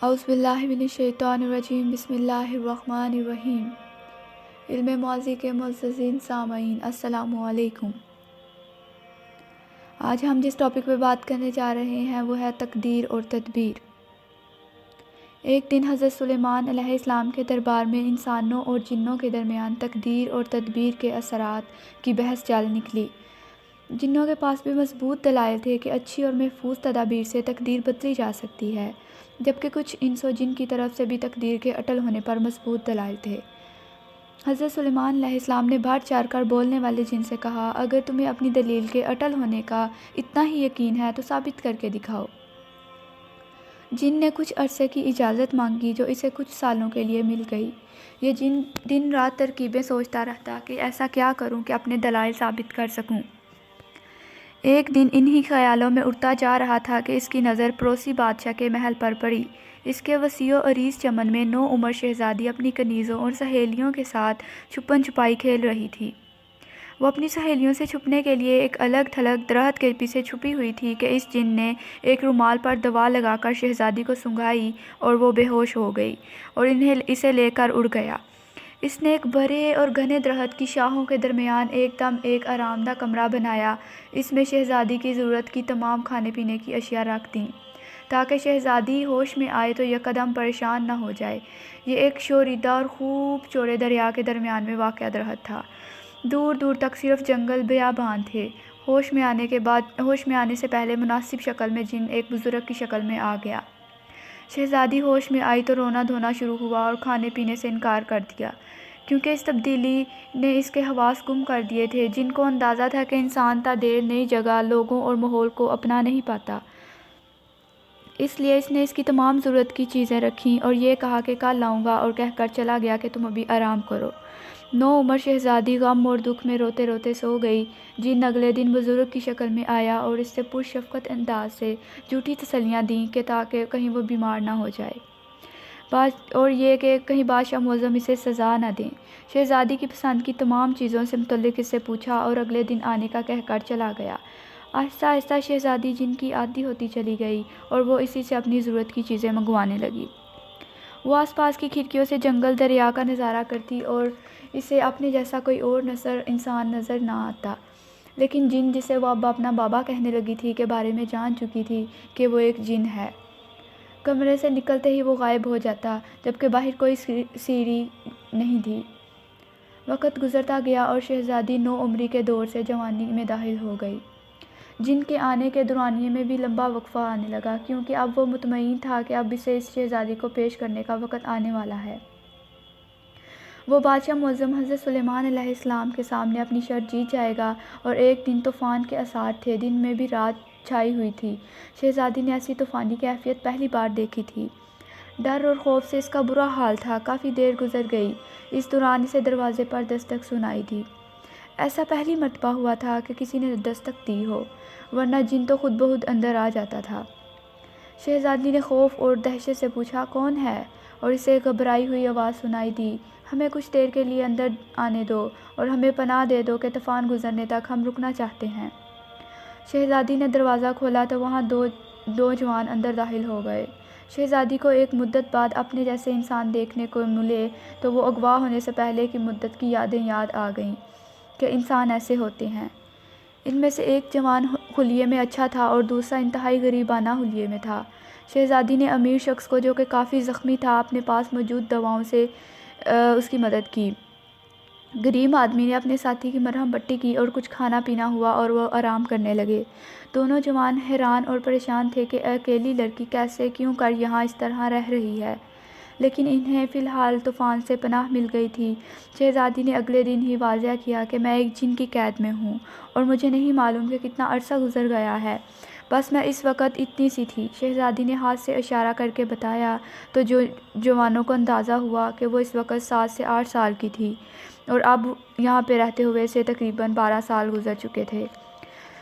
اعوذ باللہ من الشیطان الرجیم، بسم اللہ الرحمن الرحیم۔ علم ماضی کے معززین سامعین، السلام علیکم۔ آج ہم جس ٹاپک پہ بات کرنے جا رہے ہیں وہ ہے تقدیر اور تدبیر۔ ایک دن حضرت سلیمان علیہ السلام کے دربار میں انسانوں اور جنوں کے درمیان تقدیر اور تدبیر کے اثرات کی بحث چل نکلی۔ جنوں کے پاس بھی مضبوط دلائل تھے کہ اچھی اور محفوظ تدابیر سے تقدیر بدلی جا سکتی ہے، جبکہ کچھ انس و جن کی طرف سے بھی تقدیر کے اٹل ہونے پر مضبوط دلائل تھے۔ حضرت سلیمان علیہ السلام نے بڑھ چڑھ کر بولنے والے جن سے کہا، اگر تمہیں اپنی دلیل کے اٹل ہونے کا اتنا ہی یقین ہے تو ثابت کر کے دکھاؤ۔ جن نے کچھ عرصے کی اجازت مانگی جو اسے کچھ سالوں کے لیے مل گئی۔ یہ جن دن رات ترکیبیں سوچتا رہتا کہ ایسا کیا کروں کہ اپنے دلائل ثابت کر سکوں۔ ایک دن انہی خیالوں میں اڑتا جا رہا تھا کہ اس کی نظر پڑوسی بادشاہ کے محل پر پڑی۔ اس کے وسیع و عریض چمن میں نوعمر شہزادی اپنی کنیزوں اور سہیلیوں کے ساتھ چھپن چھپائی کھیل رہی تھی۔ وہ اپنی سہیلیوں سے چھپنے کے لیے ایک الگ تھلگ درخت کے پیچھے چھپی ہوئی تھی کہ اس جن نے ایک رومال پر دوا لگا کر شہزادی کو سنگھائی اور وہ بے ہوش ہو گئی اور اسے لے کر اڑ گیا۔ اس نے ایک بڑے اور گھنے درخت کی شاخوں کے درمیان ایک دم ایک آرام دہ کمرہ بنایا۔ اس میں شہزادی کی ضرورت کی تمام کھانے پینے کی اشیاء رکھ دیں تاکہ شہزادی ہوش میں آئے تو یکدم پریشان نہ ہو جائے۔ یہ ایک شوریدہ اور خوب چوڑے دریا کے درمیان میں واقع درخت تھا۔ دور دور تک صرف جنگل بیابان تھے۔ ہوش میں آنے سے پہلے مناسب شکل میں جن ایک بزرگ کی شکل میں آ گیا۔ شہزادی ہوش میں آئی تو رونا دھونا شروع ہوا اور کھانے پینے سے انکار کر دیا، کیونکہ اس تبدیلی نے اس کے حواس گم کر دیے تھے۔ جن کو اندازہ تھا کہ انسان تا دیر نئی جگہ، لوگوں اور ماحول کو اپنا نہیں پاتا، اس لیے اس نے اس کی تمام ضرورت کی چیزیں رکھیں اور یہ کہا کہ کل لاؤں گا، اور کہہ کر چلا گیا کہ تم ابھی آرام کرو۔ نوعمر شہزادی غم اور دکھ میں روتے روتے سو گئی۔ جن اگلے دن بزرگ کی شکل میں آیا اور اس سے پرشفقت انداز سے جھوٹی تسلیاں دیں کہ تاکہ کہیں وہ بیمار نہ ہو جائے، اور یہ کہ کہیں بادشاہ معظم اسے سزا نہ دیں۔ شہزادی کی پسند کی تمام چیزوں سے متعلق اس سے پوچھا اور اگلے دن آنے کا کہہ کر چلا گیا۔ آہستہ آہستہ شہزادی جن کی عادی ہوتی چلی گئی اور وہ اسی سے اپنی ضرورت کی چیزیں منگوانے لگی۔ وہ آس پاس کی کھڑکیوں سے جنگل دریا کا نظارہ کرتی اور اسے اپنے جیسا کوئی اور انسان نظر نہ آتا، لیکن جن جسے وہ اب اپنا بابا کہنے لگی تھی کے بارے میں جان چکی تھی کہ وہ ایک جن ہے، کمرے سے نکلتے ہی وہ غائب ہو جاتا، جبکہ باہر کوئی سیڑھی نہیں تھی۔ وقت گزرتا گیا اور شہزادی نوعمری کے دور سے جوانی میں داخل ہو گئی۔ جن کے آنے کے دورانیے میں بھی لمبا وقفہ آنے لگا، کیونکہ اب وہ مطمئن تھا کہ اب اسے اس شہزادی کو پیش کرنے کا وقت آنے والا ہے۔ وہ بادشاہ معظم حضرت سلیمان علیہ السلام کے سامنے اپنی شرط جیت جائے گا، اور ایک دن طوفان کے آثار تھے، دن میں بھی رات چھائی ہوئی تھی۔ شہزادی نے ایسی طوفانی کیفیت پہلی بار دیکھی تھی۔ ڈر اور خوف سے اس کا برا حال تھا۔ کافی دیر گزر گئی، اس دوران اسے دروازے پر دستک سنائی دی۔ ایسا پہلی مرتبہ ہوا تھا کہ کسی نے دستک دی ہو، ورنہ جن تو خود بخود اندر آ جاتا تھا۔ شہزادی نے خوف اور دہشت سے پوچھا، کون ہے؟ اور اسے ایک گھبرائی ہوئی آواز سنائی دی، ہمیں کچھ دیر کے لیے اندر آنے دو اور ہمیں پناہ دے دو کہ طوفان گزرنے تک ہم رکنا چاہتے ہیں۔ شہزادی نے دروازہ کھولا تو وہاں دو جوان اندر داخل ہو گئے۔ شہزادی کو ایک مدت بعد اپنے جیسے انسان دیکھنے کو ملے تو وہ اغوا ہونے سے پہلے کی مدت کی یادیں یاد آ گئیں کہ انسان ایسے ہوتے ہیں۔ ان میں سے ایک جوان حلیے میں اچھا تھا اور دوسرا انتہائی غریبانہ حلیے میں تھا۔ شہزادی نے امیر شخص کو، جو کہ کافی زخمی تھا، اپنے پاس موجود دواؤں سے اس کی مدد کی۔ غریب آدمی نے اپنے ساتھی کی مرہم پٹی کی اور کچھ کھانا پینا ہوا اور وہ آرام کرنے لگے۔ دونوں جوان حیران اور پریشان تھے کہ اکیلی لڑکی کیسے کیوں کر یہاں اس طرح رہ رہی ہے، لیکن انہیں فی الحال طوفان سے پناہ مل گئی تھی۔ شہزادی نے اگلے دن ہی واضح کیا کہ میں ایک جن کی قید میں ہوں اور مجھے نہیں معلوم کہ کتنا عرصہ گزر گیا ہے، بس میں اس وقت اتنی سی تھی۔ شہزادی نے ہاتھ سے اشارہ کر کے بتایا تو جوانوں کو اندازہ ہوا کہ وہ اس وقت 7 سے 8 سال کی تھی اور اب یہاں پہ رہتے ہوئے اسے تقریباً 12 سال گزر چکے تھے۔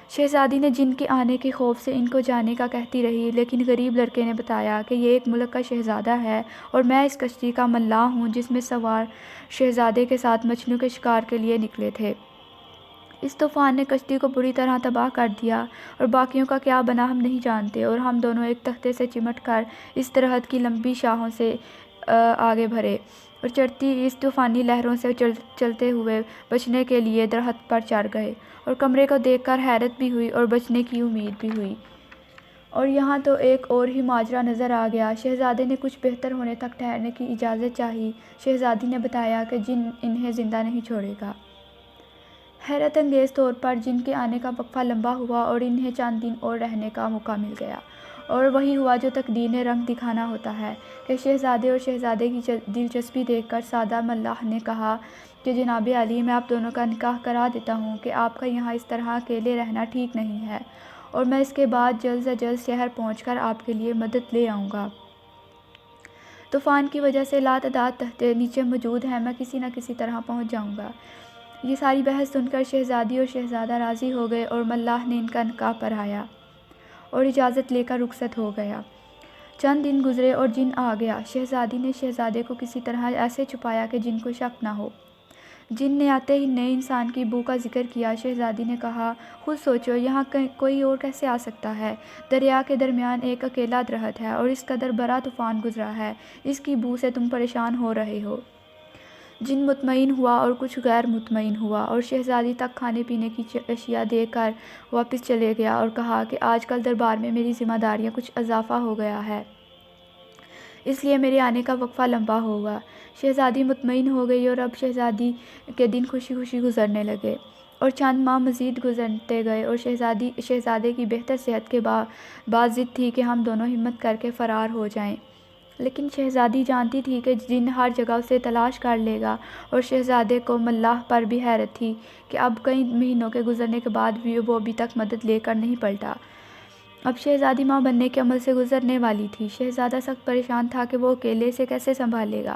شہزادی نے جن کے آنے کے خوف سے ان کو جانے کا کہتی رہی، لیکن غریب لڑکے نے بتایا کہ یہ ایک ملک کا شہزادہ ہے اور میں اس کشتی کا ملاح ہوں جس میں سوار شہزادے کے ساتھ مچھلیوں کے شکار کے لیے نکلے تھے۔ اس طوفان نے کشتی کو بری طرح تباہ کر دیا اور باقیوں کا کیا بنا ہم نہیں جانتے، اور ہم دونوں ایک تختے سے چمٹ کر اس درخت کی لمبی شاخوں سے آگے بڑھے اور چڑھتی اس طوفانی لہروں سے چلتے ہوئے بچنے کے لیے درخت پر چڑھ گئے، اور کمرے کو دیکھ کر حیرت بھی ہوئی اور بچنے کی امید بھی ہوئی۔ اور یہاں تو ایک اور ہی ماجرا نظر آ گیا۔ شہزادے نے کچھ بہتر ہونے تک ٹھہرنے کی اجازت چاہی۔ شہزادی نے بتایا کہ جن انہیں زندہ نہیں چھوڑے گا۔ حیرت انگیز طور پر جن کے آنے کا وقفہ لمبا ہوا اور انہیں چند دن اور رہنے کا موقع مل گیا، اور وہی ہوا جو تقدیر نے رنگ دکھانا ہوتا ہے کہ شہزادے اور شہزادے کی دلچسپی دیکھ کر سادہ ملاح نے کہا کہ جناب عالی، میں آپ دونوں کا نکاح کرا دیتا ہوں کہ آپ کا یہاں اس طرح اکیلے رہنا ٹھیک نہیں ہے، اور میں اس کے بعد جلد از جلد شہر پہنچ کر آپ کے لیے مدد لے آؤں گا۔ طوفان کی وجہ سے لاتعداد تختیں نیچے موجود ہیں، میں کسی نہ کسی طرح پہنچ جاؤں گا۔ یہ ساری بحث سن کر شہزادی اور شہزادہ راضی ہو گئے اور ملاح نے ان کا نکاح پڑھایا اور اجازت لے کر رخصت ہو گیا۔ چند دن گزرے اور جن آ گیا۔ شہزادی نے شہزادے کو کسی طرح ایسے چھپایا کہ جن کو شک نہ ہو۔ جن نے آتے ہی نئے انسان کی بو کا ذکر کیا۔ شہزادی نے کہا، خود سوچو یہاں کوئی اور کیسے آ سکتا ہے؟ دریا کے درمیان ایک اکیلا درخت ہے اور اس قدر بڑا طوفان گزرا ہے، اس کی بو سے تم پریشان ہو رہے ہو۔ جن مطمئن ہوا اور کچھ غیر مطمئن ہوا، اور شہزادی تک کھانے پینے کی اشیاء دے کر واپس چلے گیا اور کہا کہ آج کل دربار میں میری ذمہ داریاں کچھ اضافہ ہو گیا ہے، اس لیے میرے آنے کا وقفہ لمبا ہوگا۔ شہزادی مطمئن ہو گئی اور اب شہزادی کے دن خوشی خوشی گزرنے لگے، اور چند ماہ مزید گزرتے گئے، اور شہزادے کی بہتر صحت کے بعد ضد تھی کہ ہم دونوں ہمت کر کے فرار ہو جائیں، لیکن شہزادی جانتی تھی کہ جن ہر جگہ اسے تلاش کر لے گا، اور شہزادے کو ملاح پر بھی حیرت تھی کہ اب کئی مہینوں کے گزرنے کے بعد بھی وہ ابھی تک مدد لے کر نہیں پلٹا۔ اب شہزادی ماں بننے کے عمل سے گزرنے والی تھی۔ شہزادہ سخت پریشان تھا کہ وہ اکیلے اسے کیسے سنبھالے گا۔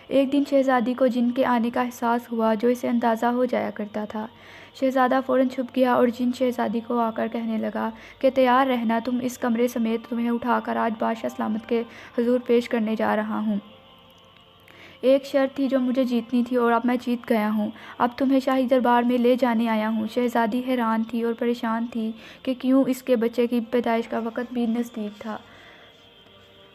ایک دن شہزادی کو جن کے آنے کا احساس ہوا جو اسے اندازہ ہو جایا کرتا تھا۔ شہزادہ فوراً چھپ گیا اور جن شہزادی کو آ کر کہنے لگا کہ تیار رہنا، تم اس کمرے سمیت تمہیں اٹھا کر آج بادشاہ سلامت کے حضور پیش کرنے جا رہا ہوں۔ ایک شرط تھی جو مجھے جیتنی تھی اور اب میں جیت گیا ہوں، اب تمہیں شاہی دربار میں لے جانے آیا ہوں۔ شہزادی حیران تھی اور پریشان تھی کہ کیوں اس کے بچے کی پیدائش کا وقت بھی نزدیک تھا۔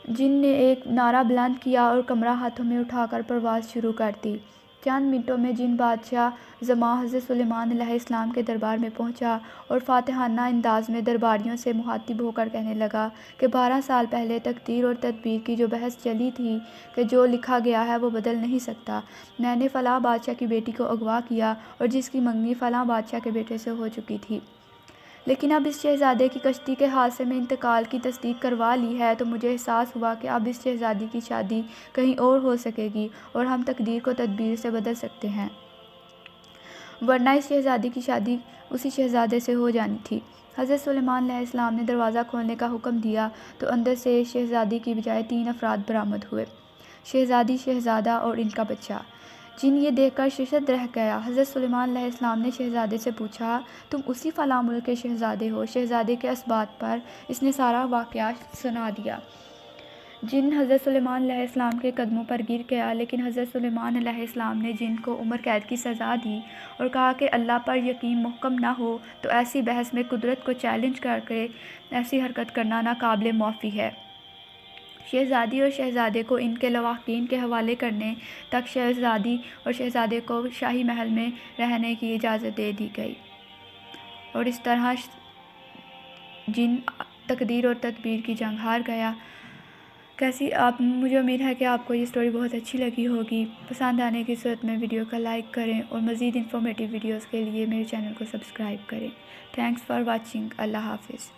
جن نے ایک نعرہ بلند کیا اور کمرہ ہاتھوں میں اٹھا کر پرواز شروع کر دی۔ چند منٹوں میں جن بادشاہ زماں حضرت سلیمان علیہ السلام کے دربار میں پہنچا اور فاتحانہ انداز میں درباریوں سے مخاطب ہو کر کہنے لگا کہ 12 سال پہلے تقدیر اور تدبیر کی جو بحث چلی تھی کہ جو لکھا گیا ہے وہ بدل نہیں سکتا، میں نے فلاں بادشاہ کی بیٹی کو اغوا کیا اور جس کی منگنی فلاں بادشاہ کے بیٹے سے ہو چکی تھی، لیکن اب اس شہزادے کی کشتی کے حادثے میں انتقال کی تصدیق کروا لی ہے تو مجھے احساس ہوا کہ اب اس شہزادی کی شادی کہیں اور ہو سکے گی اور ہم تقدیر کو تدبیر سے بدل سکتے ہیں، ورنہ اس شہزادی کی شادی اسی شہزادے سے ہو جانی تھی۔ حضرت سلیمان علیہ السلام نے دروازہ کھولنے کا حکم دیا تو اندر سے شہزادی کی بجائے 3 افراد برآمد ہوئے، شہزادی، شہزادہ اور ان کا بچہ۔ جن یہ دیکھ کر ششدر رہ گیا۔ حضرت سلیمان علیہ السلام نے شہزادے سے پوچھا، تم اسی فلاں ملک کے شہزادے ہو؟ شہزادے کے اسبات پر اس نے سارا واقعہ سنا دیا۔ جن حضرت سلیمان علیہ السلام کے قدموں پر گر گیا، لیکن حضرت سلیمان علیہ السلام نے جن کو عمر قید کی سزا دی اور کہا کہ اللہ پر یقین محکم نہ ہو تو ایسی بحث میں قدرت کو چیلنج کر کے ایسی حرکت کرنا ناقابل معافی ہے۔ شہزادی اور شہزادے کو ان کے لواحقین کے حوالے کرنے تک شہزادی اور شہزادے کو شاہی محل میں رہنے کی اجازت دے دی گئی، اور اس طرح جن تقدیر اور تدبیر کی جنگ ہار گیا۔ مجھے امید ہے کہ آپ کو یہ سٹوری بہت اچھی لگی ہوگی۔ پسند آنے کی صورت میں ویڈیو کا لائک کریں اور مزید انفارمیٹیو ویڈیوز کے لیے میرے چینل کو سبسکرائب کریں۔ Thanks for watching. اللہ حافظ۔